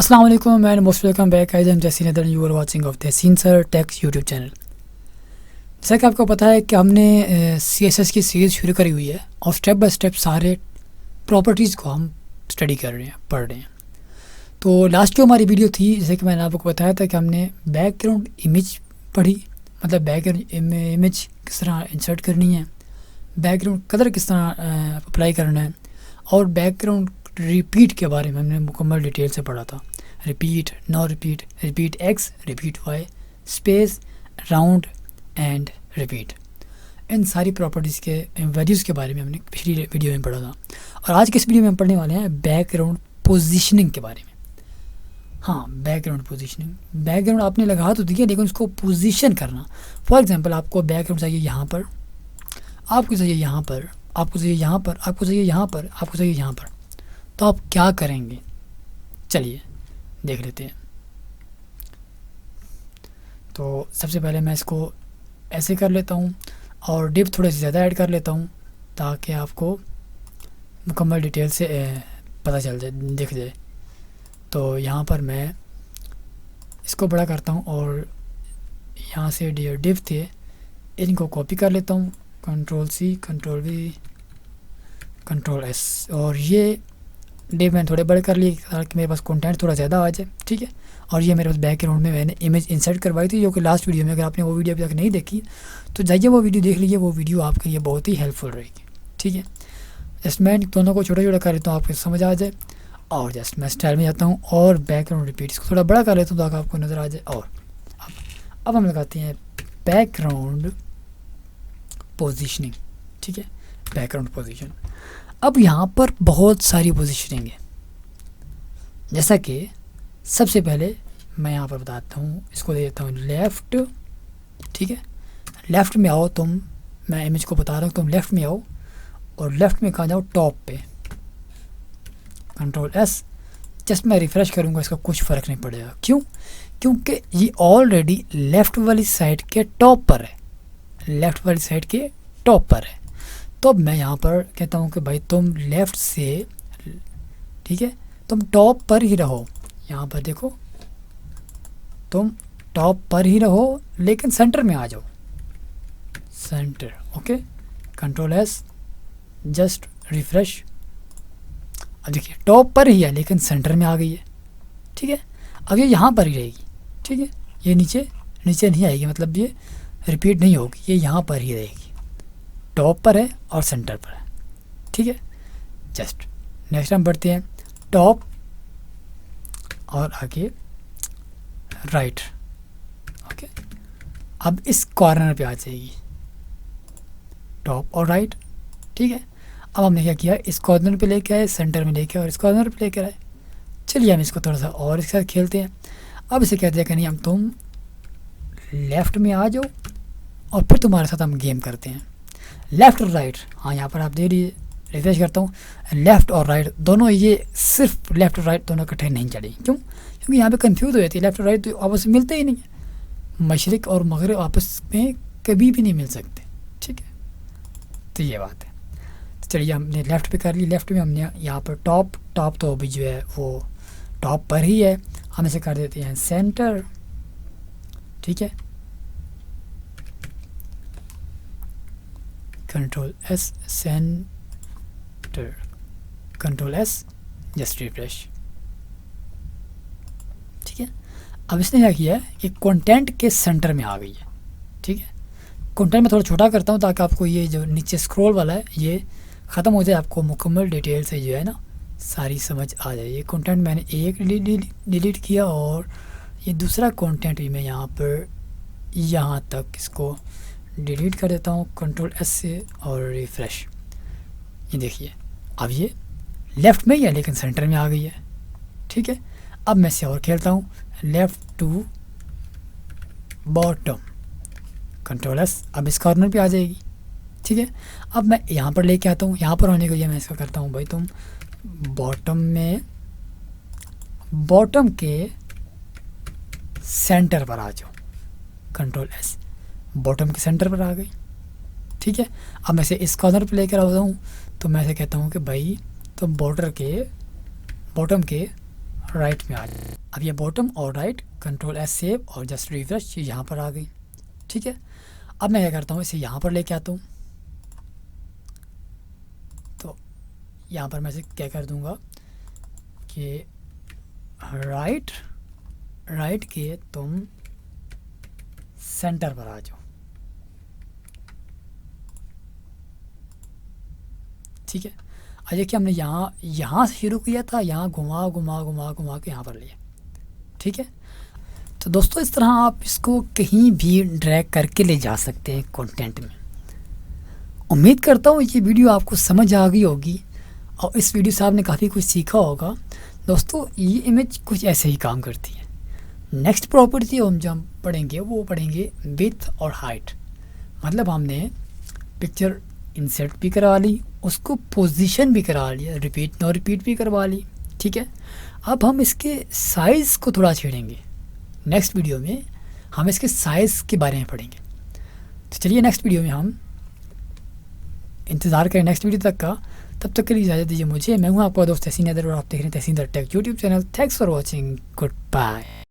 अस्सलाम वालेकुम and most welcome back. I am जैसी नदर, you are watching of Tahseen sir techs YouTube channel. जैसा कि आपको पता है कि हमने CSS की सीरीज़ शुरू करी हुई है और स्टेप बाय स्टेप सारे प्रॉपर्टीज़ को हम स्टडी कर रहे हैं, पढ़ रहे हैं। तो लास्ट जो हमारी वीडियो थी, जैसे कि मैंने आपको बताया था कि हमने बैकग्राउंड इमेज पढ़ी, मतलब बैकग्राउंड इमेज किस तरह इंसर्ट करनी है, बैकग्राउंड कलर किस तरह अप्लाई करना है, और बैकग्राउंड रिपीट के बारे में हमने मुकम्मल डिटेल से पढ़ा था। Repeat, no repeat, repeat X, repeat Y, space, round and repeat, इन सारी प्रॉपर्टीज़ के वैल्यूज़ के बारे में हमने पिछली वीडियो में पढ़ा था। और आज के इस वीडियो में हम पढ़ने वाले हैं बैकग्राउंड पोजीशनिंग के बारे में। हाँ, बैकग्राउंड पोजीशनिंग, बैकग्राउंड आपने लगा तो दिया, लेकिन उसको पोजीशन करना। फॉर एग्जांपल, आपको बैकग्राउंड चाहिए यहाँ पर, आपको चाहिए यहाँ पर, आपको चाहिए यहाँ पर, आपको चाहिए यहाँ पर, आपको चाहिए यहाँ पर, तो आप क्या करेंगे? चलिए देख लेते हैं। तो सबसे पहले मैं इसको ऐसे कर लेता हूँ और डिप थोड़े से ज़्यादा ऐड कर लेता हूँ ताकि आपको मुकम्मल डिटेल से पता चल जाए, दिख जाए। तो यहाँ पर मैं इसको बड़ा करता हूँ और यहाँ से डिप थे इनको कॉपी कर लेता हूँ, Ctrl+C, Ctrl+V, Ctrl+S, और ये डिप मैंने थोड़े बड़े कर लिए ताकि मेरे पास कंटेंट थोड़ा ज़्यादा आ जाए, ठीक है। और ये मेरे पास बैकग्राउंड में मैंने इमेज इंसर्ट करवाई थी, जो कि लास्ट वीडियो में, अगर आपने वो वीडियो अभी तक नहीं देखी तो जाइए वो वीडियो देख लीजिए, वो वीडियो आपके लिए बहुत ही हेल्पफुल रहेगी, ठीक है। जस्ट मैं दोनों को छोटा छोटा कर लेता हूँ, आपको समझ आ जाए। और जस्ट मैं स्टाइल में जाता हूँ और बैकग्राउंड रिपीट इसको थोड़ा बड़ा कर लेता हूँ ताकि आपको नज़र आ जाए। और अब हम लगाते हैं बैकग्राउंड पोजीशनिंग, ठीक है, बैकग्राउंड पोजीशन। अब यहाँ पर बहुत सारी पोजीशनिंग है, जैसा कि सबसे पहले मैं यहाँ पर बताता हूँ, इसको दे देता हूँ लेफ़्ट, ठीक है। लेफ़्ट में आओ तुम, मैं इमेज को बता रहा हूँ, तुम लेफ़्ट में आओ और लेफ़्ट में कहाँ जाओ, टॉप पे, Ctrl+S। जस्ट मैं रिफ़्रेश करूँगा, इसका कुछ फ़र्क नहीं पड़ेगा। क्यों? क्योंकि ये ऑलरेडी लेफ़्ट वाली साइड के टॉप पर है, लेफ़्ट वाली साइड के टॉप पर है। तो अब मैं यहाँ पर कहता हूँ कि भाई तुम लेफ़्ट से, ठीक है, तुम टॉप पर ही रहो। यहाँ पर देखो, तुम टॉप पर ही रहो लेकिन सेंटर में आ जाओ, centre, okay. Ctrl+S, just refresh. अब देखिए टॉप पर ही है लेकिन सेंटर में आ गई है, ठीक है। अब ये यहाँ पर ही रहेगी, ठीक है, ये नीचे नहीं आएगी, मतलब ये रिपीट नहीं होगी, ये यहाँ पर ही रहेगी, टॉप पर है और सेंटर पर है, ठीक है। जस्ट नेक्स्ट हम बढ़ते हैं, टॉप और आगे राइट, ओके। अब इस कॉर्नर पे आ जाएगी, टॉप और राइट, ठीक है। अब हमने क्या किया, इस कॉर्नर पे लेके आए, सेंटर में लेके आए और इस कॉर्नर पे लेके आए। चलिए हम इसको थोड़ा सा और इसके साथ खेलते हैं। अब इसे कहते हैं कि नहीं, हम तुम लेफ़्ट में आ जाओ और फिर तुम्हारे साथ हम गेम करते हैं, लेफ़्ट और राइट। हाँ, यहाँ पर आप दे रही, रिफ्रेश करता हूँ, लेफ़्ट और राइट दोनों, ये सिर्फ लेफ़्ट और राइट दोनों इकट्ठे नहीं चलेंगे। क्यों? क्योंकि यहाँ पे कंफ्यूज हो जाती है, लेफ़्ट और राइट तो आपस में मिलते ही नहीं है, मशरिक़ और मगरिब आपस में कभी भी नहीं मिल सकते, ठीक है। तो ये बात है। तो चलिए हमने लेफ़्ट पे कर ली, लेफ़्ट में हमने यहाँ पर टॉप तो अभी जो है वो टॉप पर ही है, हम इसे कर देते हैं सेंटर, ठीक है। Ctrl+S, centre, Ctrl+S, just refresh, ठीक है। अब इसने क्या किया है कि कंटेंट के सेंटर में आ गई है, ठीक है। कंटेंट में थोड़ा छोटा करता हूँ ताकि आपको ये जो नीचे स्क्रॉल वाला है ये ख़त्म हो जाए, आपको मुकम्मल डिटेल से जो है ना सारी समझ आ जाए। ये कंटेंट मैंने एक डिलीट किया और ये दूसरा कंटेंट भी मैं यहाँ पर यहाँ तक इसको डिलीट कर देता हूँ Ctrl+S से और रिफ़्रेश। ये देखिए अब ये लेफ़्ट में ही है लेकिन सेंटर में आ गई है, ठीक है। अब मैं इसे और खेलता हूँ, लेफ़्ट टू बॉटम, Ctrl+S, अब इस कॉर्नर पे आ जाएगी, ठीक है। अब मैं यहाँ पर लेके आता हूँ, यहाँ पर होने के लिए मैं इसका करता हूँ, भाई तुम बॉटम में, बॉटम के सेंटर पर आ जाओ, Ctrl+S, बॉटम के सेंटर पर आ गई, ठीक है। अब मैं इसे इस कॉर्नर पे लेकर आता हूँ, तो मैं ऐसे कहता हूँ कि भाई तुम बॉटम के राइट में आ जाए। अब ये बॉटम और राइट, कंट्रोल एस सेव और जस्ट रिफ्रेश, ये यहाँ पर आ गई। ठीक है, अब मैं क्या करता हूँ, इसे यहाँ पर लेके आता हूँ। तो यहाँ पर मैं इसे क्या कर दूँगा कि राइट के तुम सेंटर पर आ जाओ। ठीक है, अब देखिए हमने यहाँ से शुरू किया था, यहाँ घुमा के यहाँ पर लिया। ठीक है, तो दोस्तों इस तरह आप इसको कहीं भी ड्रैग करके ले जा सकते हैं कंटेंट में। उम्मीद करता हूँ ये वीडियो आपको समझ आ गई होगी और इस वीडियो से आपने काफ़ी कुछ सीखा होगा। दोस्तों ये इमेज कुछ ऐसे ही काम करती है। नेक्स्ट प्रॉपर्टी हम जब पढ़ेंगे वो पढ़ेंगे विड्थ और हाइट। मतलब हमने पिक्चर इंसर्ट भी करवा ली, उसको पोजीशन भी करा लिया, रिपीट नो रिपीट भी करवा ली। ठीक है, अब हम इसके साइज़ को थोड़ा छेड़ेंगे। नेक्स्ट वीडियो में हम इसके साइज़ के बारे में पढ़ेंगे। तो चलिए नेक्स्ट वीडियो में हम इंतज़ार करें नेक्स्ट वीडियो तक का। तब तक के लिए इजाज़त दीजिए मुझे। मैं हूँ आपका दोस्त तहसीन अदर और आप देख रहे हैं Tahseen tech YouTube channel. Thanks for watching, good bye.